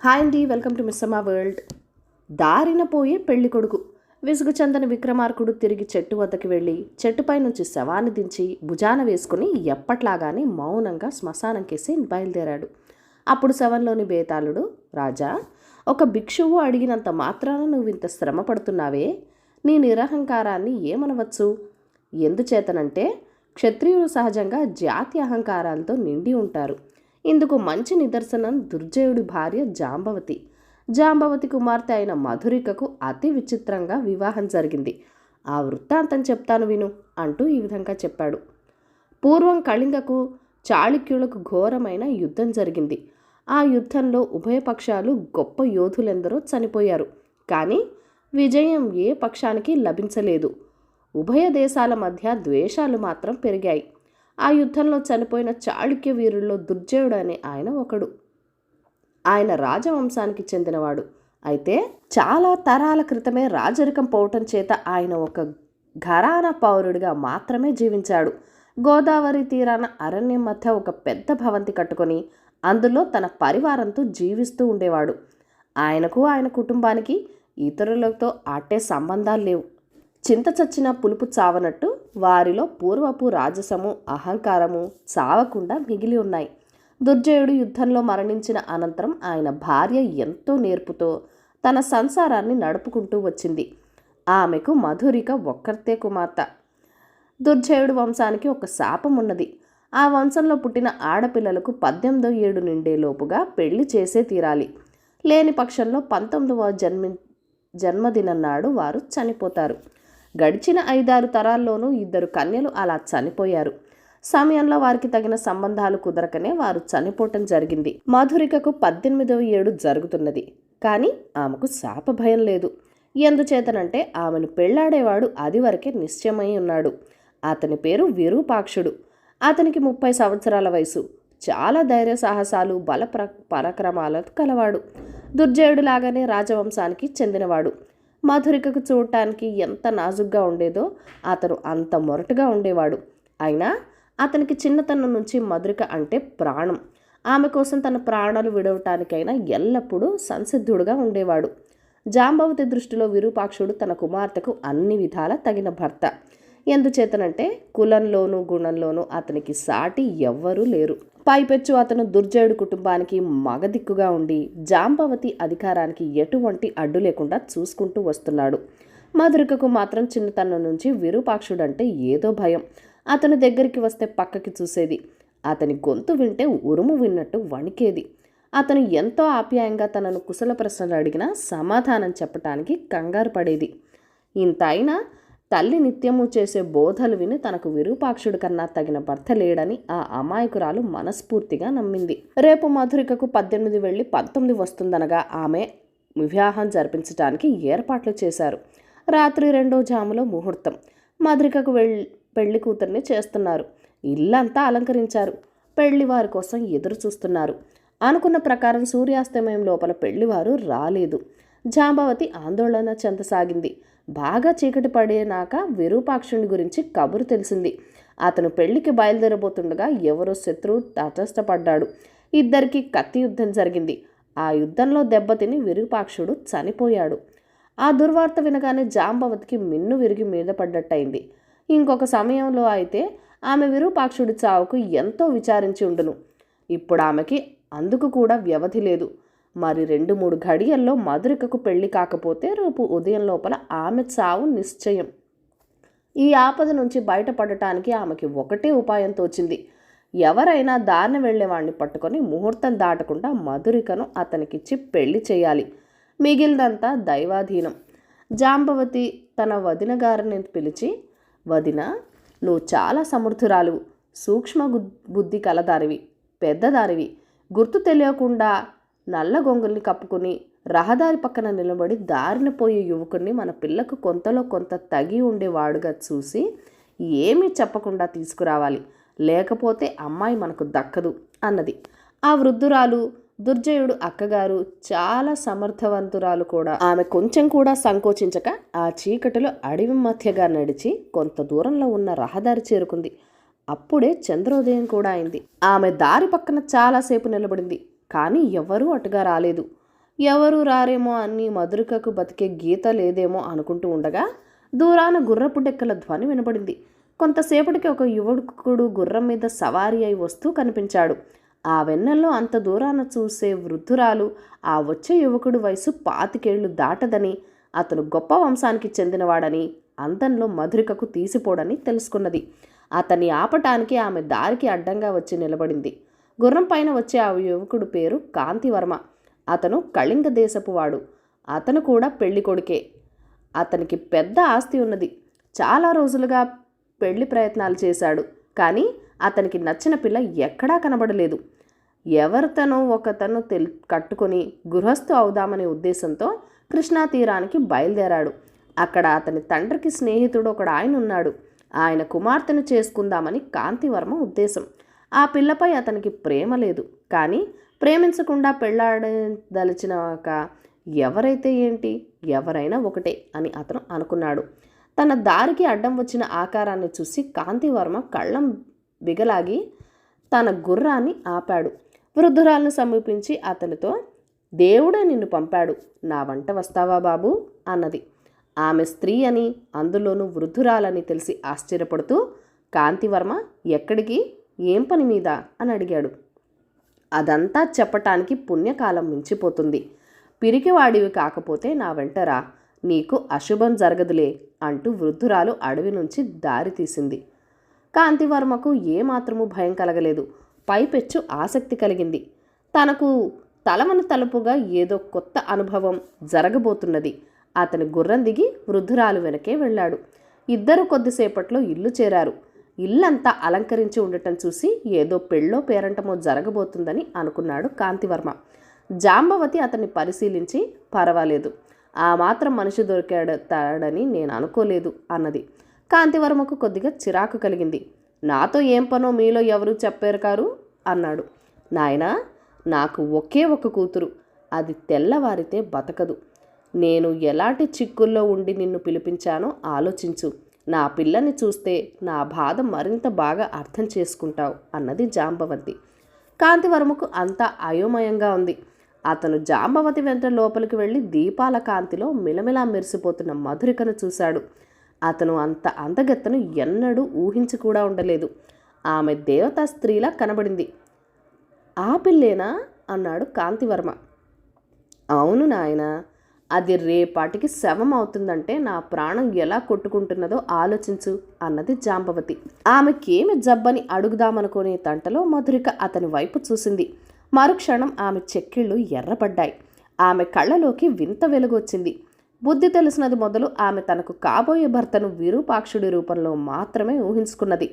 Hi అండి, welcome to మిస్సమ్మా world. దారిన పోయే పెళ్లి కొడుకు. విసుగు చెందని విక్రమార్కుడు తిరిగి చెట్టు వద్దకు వెళ్ళి చెట్టుపై నుంచి శవాన్ని దించి భుజాన వేసుకుని ఎప్పట్లాగానే మౌనంగా శ్మశానం కేసి బయలుదేరాడు. అప్పుడు శవంలోని బేతాళుడు, రాజా, ఒక భిక్షువు అడిగినంత మాత్రాన నువ్వు ఇంత శ్రమ పడుతున్నావే, నీ నిరహంకారాన్ని ఏమనవచ్చు? ఎందుచేతనంటే క్షత్రియులు సహజంగా జాతి అహంకారాలతో నిండి ఉంటారు. ఇందుకు మంచి నిదర్శనం దుర్జయుడి భార్య జాంబవతి. జాంబవతి కుమార్తె అయిన మధురికకు అతి విచిత్రంగా వివాహం జరిగింది. ఆ వృత్తాంతం చెప్తాను విను అంటూ ఈ విధంగా చెప్పాడు. పూర్వం కళింగకు చాళుక్యులకు ఘోరమైన యుద్ధం జరిగింది. ఆ యుద్ధంలో ఉభయపక్షాలు గొప్ప యోధులెందరో చనిపోయారు. కానీ విజయం ఏ పక్షానికి లభించలేదు. ఉభయ దేశాల మధ్య ద్వేషాలు మాత్రం పెరిగాయి. ఆ యుద్ధంలో చనిపోయిన చాళుక్య వీరుల్లో దుర్జయుడు అనే ఆయన ఒకడు. ఆయన రాజవంశానికి చెందినవాడు. అయితే చాలా తరాల క్రితమే రాజరికం పోవటం చేత ఆయన ఒక ఘరానా పౌరుడిగా మాత్రమే జీవించాడు. గోదావరి తీరాన అరణ్యం మధ్య ఒక పెద్ద భవంతి కట్టుకొని అందులో తన పరివారంతో జీవిస్తూ ఉండేవాడు. ఆయనకు ఆయన కుటుంబానికి ఇతరులతో అట్టే సంబంధాలు లేవు. చింత చచ్చిన పులుపు చావనట్టు వారిలో పూర్వపు రాజసము అహంకారము చావకుండా మిగిలి ఉన్నాయి. దుర్జయుడు యుద్ధంలో మరణించిన అనంతరం ఆయన భార్య ఎంతో నేర్పుతో తన సంసారాన్ని నడుపుకుంటూ వచ్చింది. ఆమెకు మధురిక ఒక్కర్తే కుమార్తె. దుర్జయుడు వంశానికి ఒక శాపం ఉన్నది. ఆ వంశంలో పుట్టిన ఆడపిల్లలకు 18వ ఏడు నిండేలోపుగా పెళ్లి చేసే తీరాలి. లేని పక్షంలో 19వ జన్మదినం నాడు వారు చనిపోతారు. గడిచిన 5-6 తరాల్లోనూ 2 కన్యలు అలా చనిపోయారు. సమయంలో వారికి తగిన సంబంధాలు కుదరకనే వారు చనిపోవటం జరిగింది. మధురికకు 18వ ఏడు జరుగుతున్నది. కానీ ఆమెకు శాప భయం లేదు. ఎందుచేతనంటే ఆమెను పెళ్లాడేవాడు అది వరకే నిశ్చయమై ఉన్నాడు. అతని పేరు విరూపాక్షుడు. అతనికి 30 సంవత్సరాల వయసు. చాలా ధైర్య సాహసాలు పరాక్రమాలకు కలవాడు. దుర్జయుడిలాగానే రాజవంశానికి చెందినవాడు. మధురికకు చూడటానికి ఎంత నాజుగ్గా ఉండేదో అతను అంత మొరటుగా ఉండేవాడు. అయినా అతనికి చిన్నతనం నుంచి మధురిక అంటే ప్రాణం. ఆమె కోసం తన ప్రాణాలు విడవటానికైనా ఎల్లప్పుడూ సంసిద్ధుడుగా ఉండేవాడు. జాంబవతి దృష్టిలో విరూపాక్షుడు తన కుమార్తెకు అన్ని విధాల తగిన భర్త. ఎందుచేతనంటే కులంలోనూ గుణంలోనూ అతనికి సాటి ఎవ్వరూ లేరు. పైపెచ్చు అతను దుర్జయుడు కుటుంబానికి మగదిక్కుగా ఉండి జాంబవతి అధికారానికి ఎటువంటి అడ్డు లేకుండా చూసుకుంటూ వస్తున్నాడు. మధురికకు మాత్రం చిన్నతనం నుంచి విరూపాక్షుడంటే ఏదో భయం. అతని దగ్గరికి వస్తే పక్కకి చూసేది. అతని గొంతు వింటే ఉరుము విన్నట్టు వణికేది. అతను ఎంతో ఆప్యాయంగా తనను కుశల ప్రశ్నలు అడిగినా సమాధానం చెప్పటానికి కంగారు పడేది. ఇంత అయినా తల్లి నిత్యము చేసే బోధలు విని తనకు విరూపాక్షుడి కన్నా తగిన భర్త లేడని ఆ అమాయకురాలు మనస్ఫూర్తిగా నమ్మింది. రేపు మధురికకు 18 వెళ్ళి 19 వస్తుందనగా ఆమె వివాహం జరిపించడానికి ఏర్పాట్లు చేశారు. రాత్రి 2వ జాములో ముహూర్తం. మధురికకు పెళ్లి కూతుర్ని చేస్తున్నారు. ఇల్లంతా అలంకరించారు. పెళ్లివారి కోసం ఎదురు చూస్తున్నారు. అనుకున్న ప్రకారం సూర్యాస్తమయం లోపల పెళ్లివారు రాలేదు. జాంబవతి ఆందోళన చెందసాగింది. బాగా చీకటి పడినాక విరూపాక్షుని గురించి కబురు తెలిసింది. అతను పెళ్లికి బయలుదేరబోతుండగా ఎవరో శత్రువు తటస్థపడ్డాడు. ఇద్దరికి కత్తి యుద్ధం జరిగింది. ఆ యుద్ధంలో దెబ్బతిని విరూపాక్షుడు చనిపోయాడు. ఆ దుర్వార్త వినగానే జాంబవతికి మిన్ను విరిగి మీద పడ్డట్టయింది. ఇంకొక సమయంలో అయితే ఆమె విరూపాక్షుడి చావుకు ఎంతో విచారించి ఉండును. ఇప్పుడు ఆమెకి అందుకు కూడా వ్యవధి లేదు. మరి 2-3 ఘడియల్లో మధురికకు పెళ్లి కాకపోతే రేపు ఉదయం లోపల ఆమె చావు నిశ్చయం. ఈ ఆపద నుంచి బయటపడటానికి ఆమెకి ఒకటే ఉపాయం తోచింది. ఎవరైనా దారిన వెళ్లేవాడిని పట్టుకొని ముహూర్తం దాటకుండా మధురికను అతనికిచ్చి పెళ్లి చేయాలి. మిగిలినంతా దైవాధీనం. జాంబవతి తన వదిన గారిని పిలిచి, వదిన, నువ్వు చాలా సమర్థురాలు, సూక్ష్మ బుద్ధి కలదారివి, పెద్దదారివి. గుర్తు తెలియకుండా నల్ల గొంగుల్ని కప్పుకుని రహదారి పక్కన నిలబడి దారిన పోయే యువకుడిని మన పిల్లకు కొంతలో కొంత తగి ఉండేవాడుగా చూసి ఏమీ చెప్పకుండా తీసుకురావాలి. లేకపోతే అమ్మాయి మనకు దక్కదు అన్నది. ఆ వృద్ధురాలు దుర్జయుడు అక్కగారు చాలా సమర్థవంతురాలు కూడా. ఆమె కొంచెం కూడా సంకోచించక ఆ చీకటిలో అడవి మధ్యగా నడిచి కొంత దూరంలో ఉన్న రహదారి చేరుకుంది. అప్పుడే చంద్రోదయం కూడా అయింది. ఆమె దారి పక్కన చాలాసేపు నిలబడింది. కానీ ఎవ్వరూ అటుగా రాలేదు. ఎవరు రారేమో అని మధురికకు బతికే గీత లేదేమో అనుకుంటూ ఉండగా దూరాన గుర్రపు డెక్కల ధ్వని వినబడింది. కొంతసేపటికి ఒక యువకుడు గుర్రం మీద సవారీ అయి వస్తూ కనిపించాడు. ఆ వెన్నెల్లో అంత దూరాన చూసే వృద్ధురాలు ఆ వచ్చే యువకుడి వయసు 25 దాటదని, అతను గొప్ప వంశానికి చెందినవాడని, అందంలో మధురికకు తీసిపోడని తెలుసుకున్నది. అతన్ని ఆపటానికి ఆమె దారికి అడ్డంగా వచ్చి నిలబడింది. గుర్రం పైన వచ్చే ఆ యువకుడు పేరు కాంతివర్మ. అతను కళింగ దేశపు వాడు. అతను కూడా పెళ్లి కొడుకే. అతనికి పెద్ద ఆస్తి ఉన్నది. చాలా రోజులుగా పెళ్లి ప్రయత్నాలు చేశాడు. కానీ అతనికి నచ్చిన పిల్ల ఎక్కడా కనబడలేదు. ఎవరితనో ఒకతను కట్టుకొని గృహస్థు అవుదామనే ఉద్దేశంతో కృష్ణా తీరానికి బయలుదేరాడు. అక్కడ అతని తండ్రికి స్నేహితుడు ఒకడు ఆయన ఉన్నాడు. ఆయన కుమార్తెను చేసుకుందామని కాంతివర్మ ఉద్దేశం. ఆ పిల్లపై అతనికి ప్రేమ లేదు. కానీ ప్రేమించకుండా పెళ్లాడదలిచినాక ఎవరైతే ఏంటి, ఎవరైనా ఒకటే అని అతను అనుకున్నాడు. తన దారికి అడ్డం వచ్చిన ఆకారాన్ని చూసి కాంతివర్మ కళ్ళం బిగలాగి తన గుర్రాన్ని ఆపాడు. వృద్ధురాలను సమీపించి అతనితో, దేవుడే నిన్ను పంపాడు, నా వంట వస్తావా బాబు అన్నది. ఆమె స్త్రీ అని, అందులోనూ వృద్ధురాలని తెలిసి ఆశ్చర్యపడుతూ, కాంతివర్మ ఎక్కడికి, ఏం పని మీద అని అడిగాడు. అదంతా చెప్పటానికి పుణ్యకాలం మించిపోతుంది. పిరికివాడివి కాకపోతే నా వెంటరా, నీకు అశుభం జరగదులే అంటూ వృద్ధురాలు అడవి నుంచి దారి తీసింది. కాంతివర్మకు ఏమాత్రము భయం కలగలేదు. పైపెచ్చు ఆసక్తి కలిగింది. తనకు తలమన తలుపుగా ఏదో కొత్త అనుభవం జరగబోతున్నది. అతని గుర్రం దిగి వృద్ధురాలు వెనకే వెళ్ళాడు. ఇద్దరు కొద్దిసేపట్లో ఇల్లు చేరారు. ఇల్లంతా అలంకరించి ఉండటం చూసి ఏదో పెళ్ళో పేరంటమో జరగబోతుందని అనుకున్నాడు కాంతివర్మ. జాంబవతి అతన్ని పరిశీలించి, పర్వాలేదు, ఆ మాత్రం మనిషి దొరికాడని నేను అనుకోలేదు అన్నది. కాంతివర్మకు కొద్దిగా చిరాకు కలిగింది. నాతో ఏం పనో మీలో ఎవరు చెప్పారు కారు అన్నాడు. నాయనా, నాకు ఒకే ఒక కూతురు, అది తెల్లవారితే బతకదు. నేను ఎలాంటి చిక్కుల్లో ఉండి నిన్ను పిలిపించానో ఆలోచించు. నా పిల్లని చూస్తే నా బాధ మరింత బాగా అర్థం చేసుకుంటావు అన్నది జాంబవతి. కాంతివర్మకు అంతా అయోమయంగా ఉంది. అతను జాంబవతి వెంట లోపలికి వెళ్ళి దీపాల కాంతిలో మిలమిలా మెరిసిపోతున్న మధురికను చూశాడు. అతను అంత అందగత్తెను ఎన్నడూ ఊహించి కూడా ఉండలేదు. ఆమె దేవతా స్త్రీలా కనబడింది. ఆ పిల్లేనా అన్నాడు కాంతివర్మ. అవును నాయనా, అది రేపాటికి శవం అవుతుందంటే నా ప్రాణం ఎలా కొట్టుకుంటున్నదో ఆలోచించు అన్నది జాంబవతి. ఆమెకేమి జబ్బని అడుగుదామనుకునే తంటలో మధురిక అతని వైపు చూసింది. మరుక్షణం ఆమె చెక్కిళ్ళు ఎర్రపడ్డాయి. ఆమె కళ్ళలోకి వింత వెలుగొచ్చింది. బుద్ధి తెలిసినది మొదలు ఆమె తనకు కాబోయే భర్తను విరూపాక్షుడి రూపంలో మాత్రమే ఊహించుకున్నది.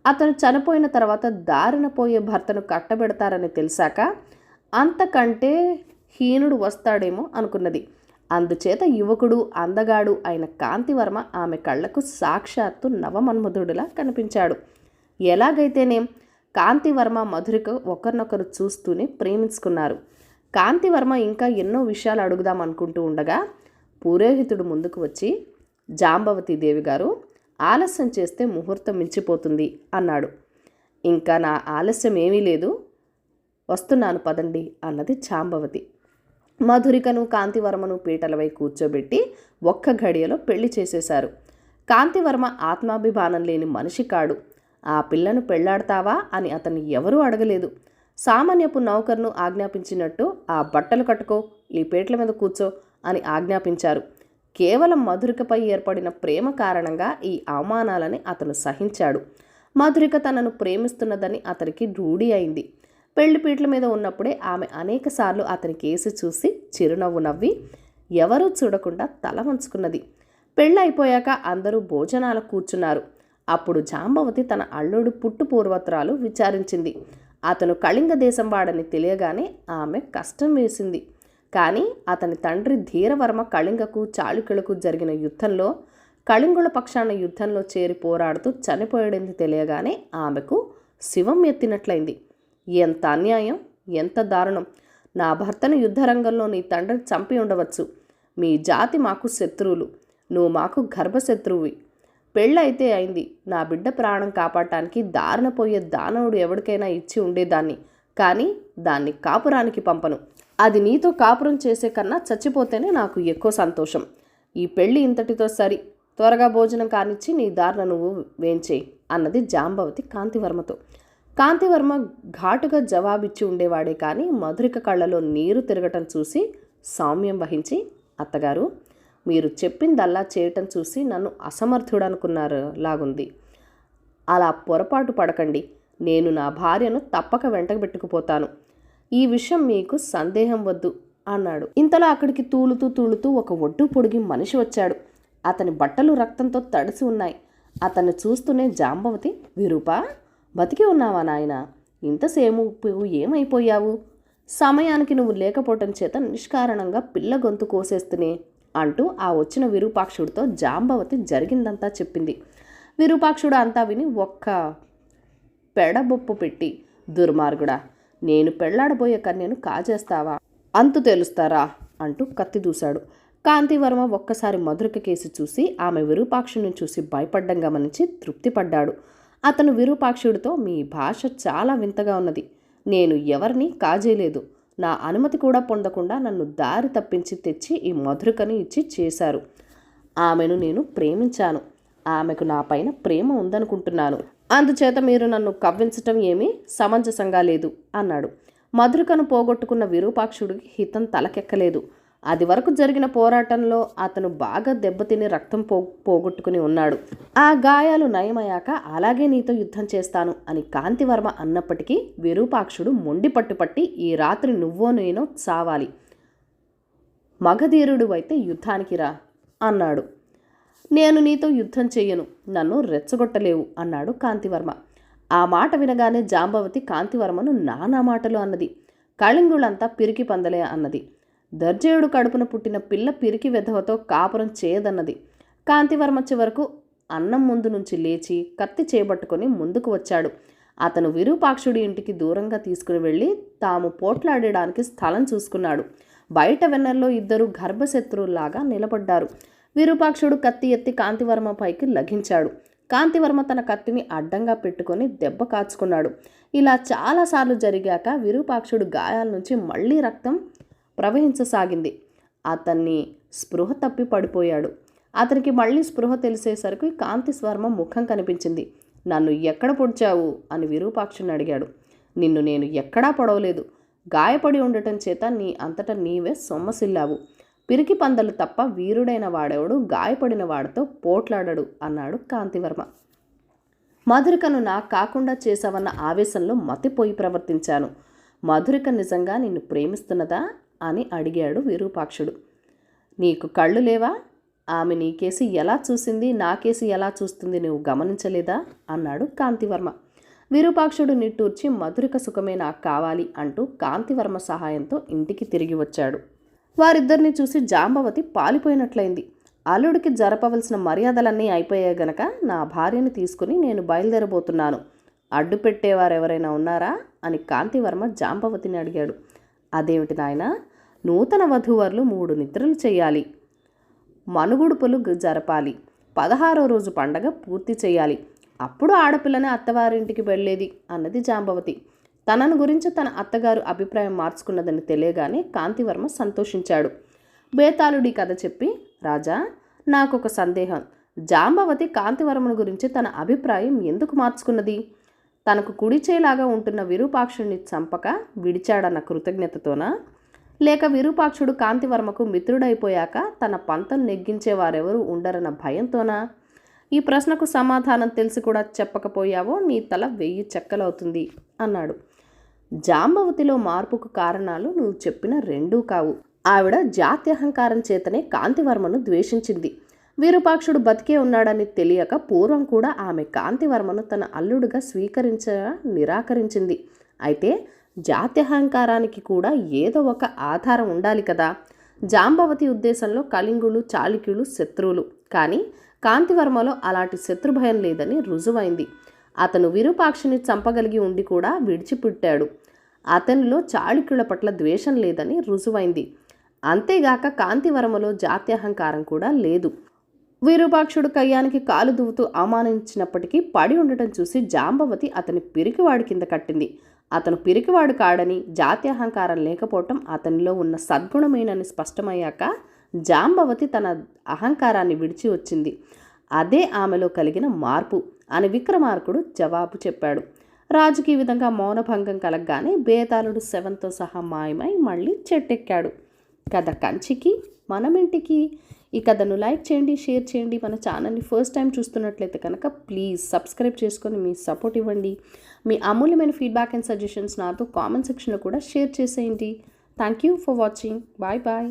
అతను చనిపోయిన తర్వాత దారిన పోయే భర్తను కట్టబెడతారని తెలిసాక అంతకంటే హీనుడు వస్తాడేమో అనుకున్నది. అందుచేత యువకుడు, అందగాడు అయిన కాంతివర్మ ఆమె కళ్లకు సాక్షాత్తు నవమన్మధుడిలా కనిపించాడు. ఎలాగైతేనేం కాంతివర్మ మధురిక ఒకరినొకరు చూస్తూనే ప్రేమించుకున్నారు. కాంతివర్మ ఇంకా ఎన్నో విషయాలు అడుగుదాం అనుకుంటూ ఉండగా పురోహితుడు ముందుకు వచ్చి, జాంబవతి దేవి గారు, ఆలస్యం చేస్తే ముహూర్తం మించిపోతుంది అన్నాడు. ఇంకా నా ఆలస్యం ఏమీ లేదు, వస్తున్నాను పదండి అన్నది జాంబవతి. మధురికను కాంతివర్మను పీటలపై కూర్చోబెట్టి ఒక్క ఘడియలో పెళ్లి చేసేశారు. కాంతివర్మ ఆత్మాభిమానం లేని మనిషి కాడు. ఆ పిల్లను పెళ్లాడతావా అని అతన్ని ఎవరూ అడగలేదు. సామాన్యపు నౌకర్ను ఆజ్ఞాపించినట్టు ఆ బట్టలు కట్టుకో, ఈ పీటల మీద కూర్చో అని ఆజ్ఞాపించారు. కేవలం మధురికపై ఏర్పడిన ప్రేమ కారణంగా ఈ అవమానాలని అతను సహించాడు. మధురిక తనను ప్రేమిస్తున్నదని అతనికి రూఢి అయింది. పెళ్లి పీటల మీద ఉన్నప్పుడే ఆమె అనేకసార్లు అతని కేసి చూసి చిరునవ్వు నవ్వి ఎవరూ చూడకుండా తల వంచుకున్నది. పెళ్ళైపోయాక అందరూ భోజనాలకు కూర్చున్నారు. అప్పుడు జాంబవతి తన అల్లుడు పుట్టు పూర్వత్రాలు విచారించింది. అతను కళింగ దేశం వాడని తెలియగానే ఆమె కష్టం వేసింది. కానీ అతని తండ్రి ధీరవర్మ కళింగకు చాళుక్యులకు జరిగిన యుద్ధంలో, కళింగుల పక్షాన యుద్ధంలో చేరి పోరాడుతూ చనిపోయాడని తెలియగానే ఆమెకు శివం ఎత్తినట్లయింది. ఎంత అన్యాయం, ఎంత దారుణం! నా భర్తను యుద్ధరంగంలో నీ తండ్రిని చంపి ఉండవచ్చు. మీ జాతి మాకు శత్రువులు, నువ్వు మాకు గర్భశత్రువువి. పెళ్ళైతే అయింది. నా బిడ్డ ప్రాణం కాపాడటానికి దారిన పోయే దానవుడు ఎవరికైనా ఇచ్చి ఉండేదాన్ని, కానీ దాన్ని కాపురానికి పంపను. అది నీతో కాపురం చేసే కన్నా చచ్చిపోతేనే నాకు ఎక్కువ సంతోషం. ఈ పెళ్ళి ఇంతటితో సరి. త్వరగా భోజనం కానిచ్చి నీ దారిన నువ్వు వేంచేయి అన్నది జాంబవతి కాంతివర్మతో. కాంతివర్మ ఘాటుగా జవాబిచ్చి ఉండేవాడే కానీ మధురిక కళ్ళలో నీరు తిరగటం చూసి సౌమ్యం వహించి, అత్తగారు, మీరు చెప్పిందల్లా చేయటం చూసి నన్ను అసమర్థుడనుకున్నారు లాగుంది. అలా పొరపాటు పడకండి. నేను నా భార్యను తప్పక వెంటబెట్టుకుపోతాను. ఈ విషయం మీకు సందేహం వద్దు అన్నాడు. ఇంతలో అక్కడికి తూలుతూ తూలుతూ ఒక ఒడ్డు పొడిగి మనిషి వచ్చాడు. అతని బట్టలు రక్తంతో తడిసి ఉన్నాయి. అతన్ని చూస్తూనే జాంబవతి, విరూపా, బతికి ఉన్నావా నాయనా? ఇంతసేపు ఏమైపోయావు? సమయానికి నువ్వు లేకపోవటం చేత నిష్కారణంగా పిల్ల గొంతు కోసేస్తూనే అంటూ ఆ వచ్చిన విరూపాక్షుడితో జాంబవతి జరిగిందంతా చెప్పింది. విరూపాక్షుడు అంతా విని ఒక్క పెడబొప్పు పెట్టి, దుర్మార్గుడా, నేను పెళ్లాడబోయే కన్యను కాజేస్తావా? అంతు తెలుస్తారా అంటూ కత్తి దూశాడు. కాంతివర్మ ఒక్కసారి మధురిక కేసి చూసి ఆమె విరూపాక్షుడిని చూసి భయపడ్డం గమనించి తృప్తిపడ్డాడు. అతను విరూపాక్షుడితో, మీ భాష చాలా వింతగా ఉన్నది. నేను ఎవరిని కాజేయలేదు. నా అనుమతి కూడా పొందకుండా నన్ను దారి తప్పించి తెచ్చి ఈ మధురికను ఇచ్చి చేశారు. ఆమెను నేను ప్రేమించాను. ఆమెకు నా పైన ప్రేమ ఉందనుకుంటున్నాను. అందుచేత మీరు నన్ను కవ్వించటం ఏమీ సమంజసంగా లేదు అన్నాడు. మధురికను పోగొట్టుకున్న విరూపాక్షుడికి హితం తలకెక్కలేదు. అది వరకు జరిగిన పోరాటంలో అతను బాగా దెబ్బతిని రక్తం పోగొట్టుకుని ఉన్నాడు. ఆ గాయాలు నయమయ్యాక అలాగే నీతో యుద్ధం చేస్తాను అని కాంతివర్మ అన్నప్పటికీ విరూపాక్షుడు మొండి పట్టుపట్టి, ఈ రాత్రి నువ్వో నేనో చావాలి. మగధీరుడు అయితే యుద్ధానికి రా అన్నాడు. నేను నీతో యుద్ధం చెయ్యను, నన్ను రెచ్చగొట్టలేవు అన్నాడు కాంతివర్మ. ఆ మాట వినగానే జాంబవతి కాంతివర్మను నానా మాటలు అన్నది. కళింగులంతా పిరికి పందలే అన్నది. దర్జేయుడు కడుపున పుట్టిన పిల్ల పిరికి వెధవతో కాపురం చేయదన్నది. కాంతివర్మ చివరకు అన్నం ముందు నుంచి లేచి కత్తి చేపట్టుకొని ముందుకు వచ్చాడు. అతను విరూపాక్షుడి ఇంటికి దూరంగా తీసుకుని వెళ్ళి తాము పోట్లాడడానికి స్థలం చూసుకున్నాడు. బయట వెన్నెల్లో ఇద్దరు గర్భశత్రువులాగా నిలబడ్డారు. విరూపాక్షుడు కత్తి ఎత్తి కాంతివర్మ పైకి లఘించాడు. కాంతివర్మ తన కత్తిని అడ్డంగా పెట్టుకొని దెబ్బ కాచుకున్నాడు. ఇలా చాలాసార్లు జరిగాక విరూపాక్షుడు గాయాల నుంచి మళ్లీ రక్తం ప్రవహించసాగింది. అతన్ని స్పృహ తప్పి పడిపోయాడు. అతనికి మళ్ళీ స్పృహ తెలిసేసరికి కాంతివర్మ ముఖం కనిపించింది. నన్ను ఎక్కడ పొడిచావు అని విరూపాక్షుని అడిగాడు. నిన్ను నేను ఎక్కడా పొడవలేదు. గాయపడి ఉండటం చేత నీ అంతటా నీవే సొమ్మసిల్లావు. పిరికి పందలు తప్ప వీరుడైన వాడెవడు గాయపడిన వాడితో పోట్లాడడు అన్నాడు కాంతివర్మ. మధురికను నాకు కాకుండా చేశావన్న ఆవేశంలో మతిపోయి ప్రవర్తించాను. మధురిక నిజంగా నిన్ను ప్రేమిస్తున్నదా అని అడిగాడు విరూపాక్షుడు. నీకు కళ్ళు లేవా? ఆమె నీ కేసి ఎలా చూసింది, నా కేసి ఎలా చూస్తుంది నువ్వు గమనించలేదా అన్నాడు కాంతివర్మ. విరూపాక్షుడు నిట్టూర్చి, మధురిక సుఖమే నాకు కావాలి అంటూ కాంతివర్మ సహాయంతో ఇంటికి తిరిగి వచ్చాడు. వారిద్దరిని చూసి జాంబవతి పాలిపోయినట్లయింది. అల్లుడికి జరపవలసిన మర్యాదలన్నీ అయిపోయాయి గనక నా భార్యని తీసుకుని నేను బయలుదేరబోతున్నాను. అడ్డు పెట్టేవారెవరైనా ఉన్నారా అని కాంతివర్మ జాంబవతిని అడిగాడు. అదేమిటి నాయనా, నూతన వధూవరులు 3 నిద్రలు చేయాలి, మనుగుడుపులు జరపాలి, 16వ రోజు పండగ పూర్తి చేయాలి, అప్పుడు ఆడపిల్లని అత్తవారింటికి వెళ్ళేది అన్నది జాంబవతి. తనను గురించి తన అత్తగారు అభిప్రాయం మార్చుకున్నదని తెలియగానే కాంతివర్మ సంతోషించాడు. బేతాళుడి కథ చెప్పి, రాజా, నాకొక సందేహం. జాంబవతి కాంతివర్మను గురించి తన అభిప్రాయం ఎందుకు మార్చుకున్నది? తనకు కుడిచేలాగా ఉంటున్న విరూపాక్షుడిని చంపక విడిచాడన్న కృతజ్ఞతతోనా, లేక విరూపాక్షుడు కాంతివర్మకు మిత్రుడైపోయాక తన పంతం నెగ్గించేవారెవరూ ఉండరన్న భయంతోనా? ఈ ప్రశ్నకు సమాధానం తెలిసి కూడా చెప్పకపోయావో నీ తల 1000 చెక్కలవుతుంది అన్నాడు. జాంబవతిలో మార్పుకు కారణాలు నువ్వు చెప్పిన రెండూ కావు. ఆవిడ జాత్యహంకారం చేతనే కాంతివర్మను ద్వేషించింది. విరూపాక్షుడు బతికే ఉన్నాడని తెలియక పూర్వం కూడా ఆమె కాంతివర్మను తన అల్లుడుగా నిరాకరించింది. అయితే జాత్యహంకారానికి కూడా ఏదో ఒక ఆధారం ఉండాలి కదా. జాంబవతి ఉద్దేశంలో కళింగులు, చాళుక్యులు శత్రువులు, కానీ కాంతివర్మలో అలాంటి శత్రుభయం లేదని రుజువైంది. అతను విరూపాక్షుని చంపగలిగి ఉండి కూడా విడిచిపెట్టాడు. అతనిలో చాళుక్యుల పట్ల ద్వేషం లేదని రుజువైంది. అంతేగాక కాంతివర్మలో జాత్యహంకారం కూడా లేదు. విరూపాక్షుడు కయ్యానికి కాలు దువ్వుతూ అవమానించినప్పటికీ పడి ఉండటం చూసి జాంబవతి అతని పిరికివాడి కింద కట్టింది. అతను పిరికివాడు కాడని, జాతి అహంకారం లేకపోవటం అతనిలో ఉన్న సద్గుణమేనని స్పష్టమయ్యాక జాంబవతి తన అహంకారాన్ని విడిచి వచ్చింది. అదే ఆమెలో కలిగిన మార్పు అని విక్రమార్కుడు జవాబు చెప్పాడు. రాజుకి ఈ విధంగా మౌనభంగం కలగగానే బేతాళుడు శవంతో సహా మాయమై మళ్ళీ చెట్టెక్కాడు. కథ కంచికి మనమింటికి. ఈ కథను లైక్ చేయండి, షేర్ చేయండి. మన ఛానల్ని ఫస్ట్ టైం చూస్తున్నట్లయితే కనుక ప్లీజ్ సబ్స్క్రైబ్ చేసుకొని మీ సపోర్ట్ ఇవ్వండి. మీ అమూల్యమైన ఫీడ్బ్యాక్ అండ్ సజెషన్స్ నాతో కామెంట్ సెక్షన్లో కూడా షేర్ చేసేయండి. Thank you for watching. Bye bye.